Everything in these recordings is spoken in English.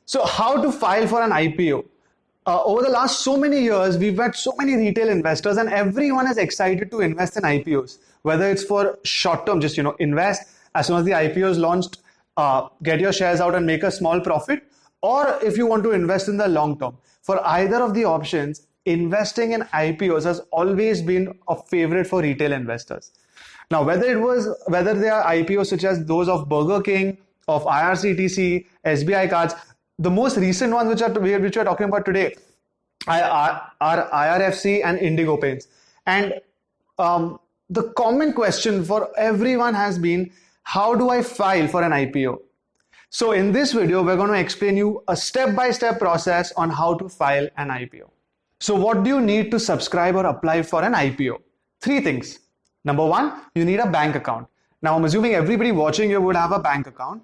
So how to file for an IPO? Over the last so many years, we've had so many retail investors and everyone is excited to invest in IPOs. Whether it's for short term, just invest as soon as the IPO is launched, get your shares out and make a small profit. Or if you want to invest in the long term. For either of the options, investing in IPOs has always been a favorite for retail investors. Now, whether they are IPOs such as those of Burger King, of IRCTC, SBI cards, the most recent ones which we're talking about today are IRFC and Indigo Paints. And the common question for everyone has been, how do I file for an IPO? So in this video, we're going to explain you a step-by-step process on how to file an IPO. So what do you need to subscribe or apply for an IPO? 3 things. Number 1, you need a bank account. Now, I'm assuming everybody watching you would have a bank account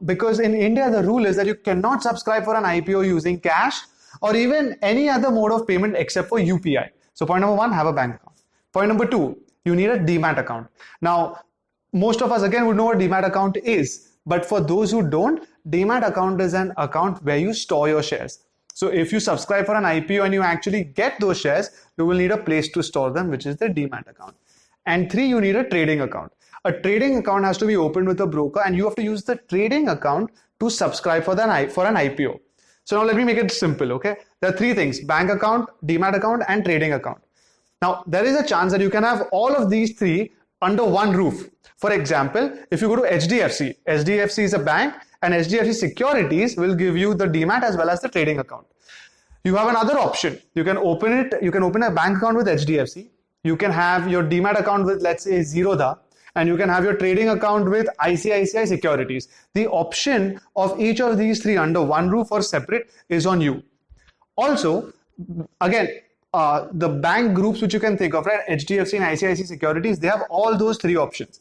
because in India, the rule is that you cannot subscribe for an IPO using cash or even any other mode of payment except for UPI. So point number 1, have a bank account. Point number 2, you need a demat account. Now, most of us again would know what demat account is. But for those who don't, demat account is an account where you store your shares. So if you subscribe for an IPO and you actually get those shares, you will need a place to store them, which is the demat account. And 3, you need a trading account. A trading account has to be opened with a broker and you have to use the trading account to subscribe for an IPO. So now let me make it simple, okay? There are 3 things: bank account, demat account, and trading account. Now, there is a chance that you can have all of these 3 under one roof. For example, if you go to HDFC, HDFC is a bank and HDFC Securities will give you the demat as well as the trading account. You have another option. You can open a bank account with HDFC. You can have your demat account with, let's say, 𝐤𝐳𝐸, and you can have your trading account with ICICI Securities. The option of each of these 3 under one roof or separate is on you. Also, again, the bank groups which you can think of, right? HDFC and ICICI Securities, they have all those 3 options.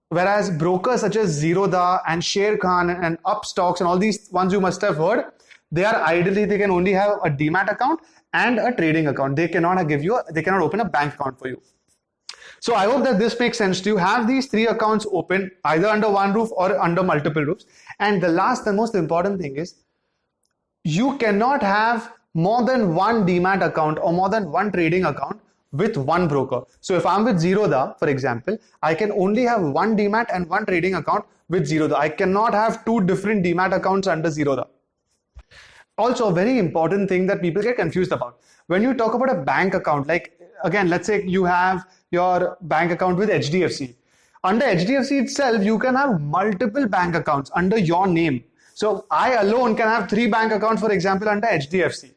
Whereas brokers such as 𝐤𝐳𝐸 and 𝐤𝐸𝐿 and Upstocks and all these ones you must have heard, they can only have a demat account and a trading account. They cannot open a bank account for you. So I hope that this makes sense to you. Have these 3 accounts open either under one roof or under multiple roofs. And the last and most important thing is, you cannot have more than one demat account or more than one trading account with one broker. So if I'm with 𝐤𝐳𝐸, for example, I can only have one demat and one trading account with 𝐤𝐳𝐸. I cannot have 2 different demat accounts under 𝐤𝐳𝐸. Also, a very important thing that people get confused about. When you talk about a bank account, like again, let's say you have your bank account with HDFC. Under HDFC itself, you can have multiple bank accounts under your name. So I alone can have 3 bank accounts, for example, under HDFC.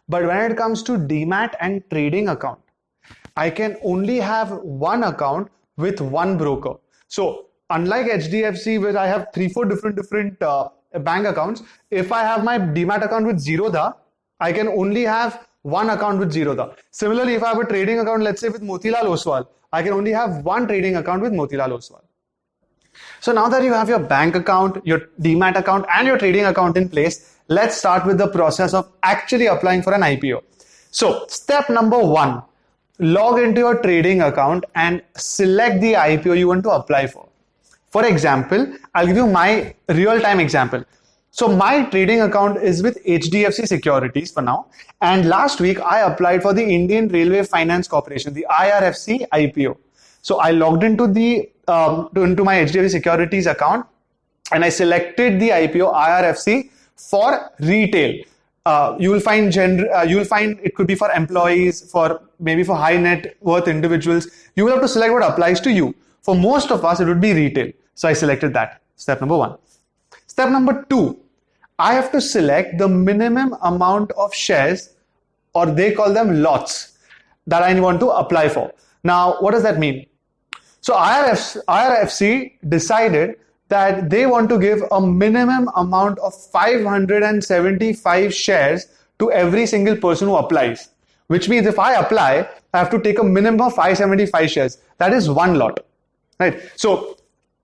But when it comes to demat and trading account, I can only have one account with one broker. So unlike HDFC, where I have 3-4 different bank accounts, if I have my demat account with 𝐤𝐳𝐸, I can only have one account with 𝐤𝐳𝐸. Similarly, if I have a trading account, let's say with Motilal Oswal, I can only have one trading account with Motilal Oswal. So now that you have your bank account, your demat account, and your trading account in place, let's start with the process of actually applying for an IPO. So step number 1, log into your trading account and select the IPO you want to apply for. For example, I'll give you my real-time example. So my trading account is with HDFC Securities for now. And last week, I applied for the Indian Railway Finance Corporation, the IRFC IPO. So I logged into into my HDFC Securities account and I selected the IPO IRFC for retail. You will find it could be for employees, maybe for high net worth individuals. You will have to select what applies to you. For most of us, it would be retail. So I selected that. Step number 1. Step number 2, I have to select the minimum amount of shares, or they call them lots, that I want to apply for. Now, what does that mean? So IRFC decided that they want to give a minimum amount of 575 shares to every single person who applies. Which means if I apply, I have to take a minimum of 575 shares. That is one lot, right? So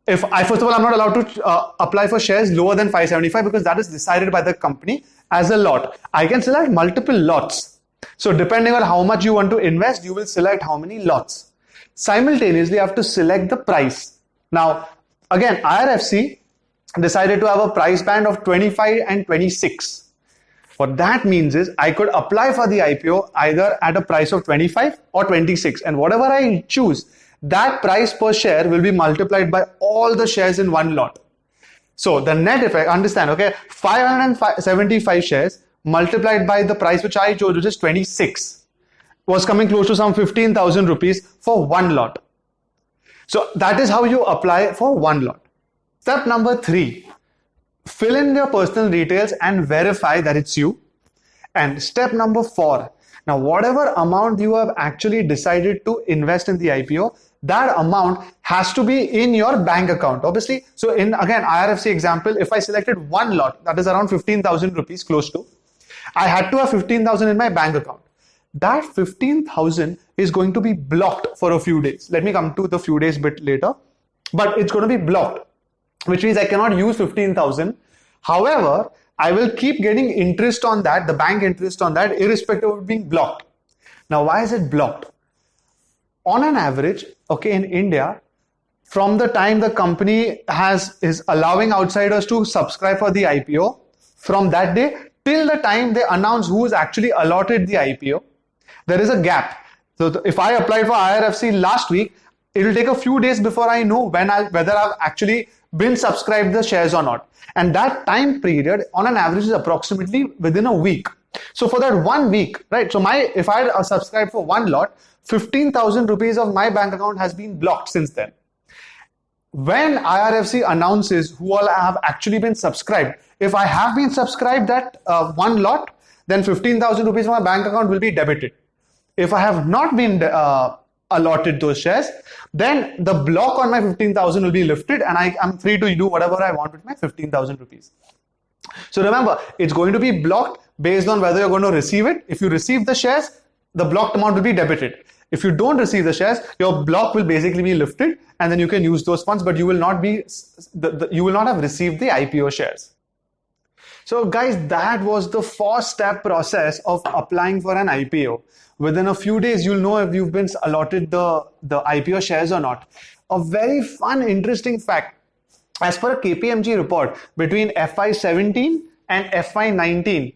first of all, I'm not allowed to apply for shares lower than 575 because that is decided by the company as a lot. I can select multiple lots. So depending on how much you want to invest, you will select how many lots. Simultaneously, you have to select the price. Now, again, IRFC decided to have a price band of 25 and 26. What that means is I could apply for the IPO either at a price of 25 or 26, and whatever I choose, that price per share will be multiplied by all the shares in one lot. So the net effect, understand, okay, 575 shares multiplied by the price which I chose, which is 26, was coming close to some 15,000 rupees for one lot. So that is how you apply for one lot. Step number 3, fill in your personal details and verify that it's you. And step number 4, now whatever amount you have actually decided to invest in the IPO, that amount has to be in your bank account, obviously. So in, again, IRFC example, if I selected one lot, that is around 15,000 rupees, close to, I had to have 15,000 in my bank account. That 15,000 is going to be blocked for a few days. Let me come to the few days bit later, but it's going to be blocked, which means I cannot use 15,000. However, I will keep getting interest on that, the bank interest on that, irrespective of being blocked. Now, why is it blocked? On an average, okay, in India, from the time the company is allowing outsiders to subscribe for the IPO, from that day till the time they announce who is actually allotted the IPO, there is a gap. So if I applied for IRFC last week, it will take a few days before I know whether I've actually been subscribed the shares or not. And that time period on an average is approximately within a week. So for that 1 week, right? So if I had subscribed for one lot, 15,000 rupees of my bank account has been blocked since then. When IRFC announces who all have actually been subscribed, if I have been subscribed that one lot, then 15,000 rupees from my bank account will be debited. If I have not been allotted those shares, then the block on my 15,000 will be lifted and I'm free to do whatever I want with my 15,000 rupees. So remember, it's going to be blocked based on whether you're going to receive it. If you receive the shares, the blocked amount will be debited. If you don't receive the shares, your block will basically be lifted and then you can use those funds, but you will not have received the IPO shares. So guys, that was the 4-step process of applying for an IPO. Within a few days, you'll know if you've been allotted the IPO shares or not. A very fun, interesting fact, as per a KPMG report, between FY17 and FY19,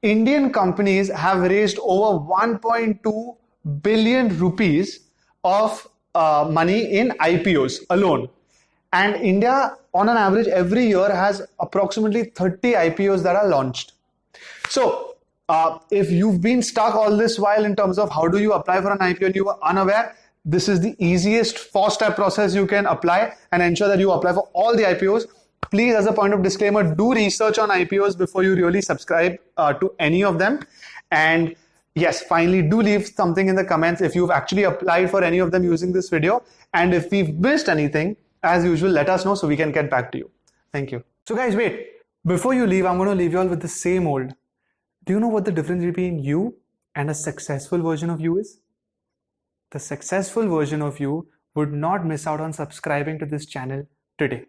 Indian companies have raised over 1.2 billion rupees of money in IPOs alone. And India, on an average, every year has approximately 30 IPOs that are launched. So, if you've been stuck all this while in terms of how do you apply for an IPO and you were unaware, this is the easiest 4-step process you can apply and ensure that you apply for all the IPOs. Please, as a point of disclaimer, do research on IPOs before you really subscribe to any of them. And yes, finally, do leave something in the comments if you've actually applied for any of them using this video. And if we've missed anything, as usual, let us know so we can get back to you. Thank you. So guys, wait, before you leave, I'm going to leave you all with the same old. Do you know what the difference between you and a successful version of you is? The successful version of you would not miss out on subscribing to this channel today.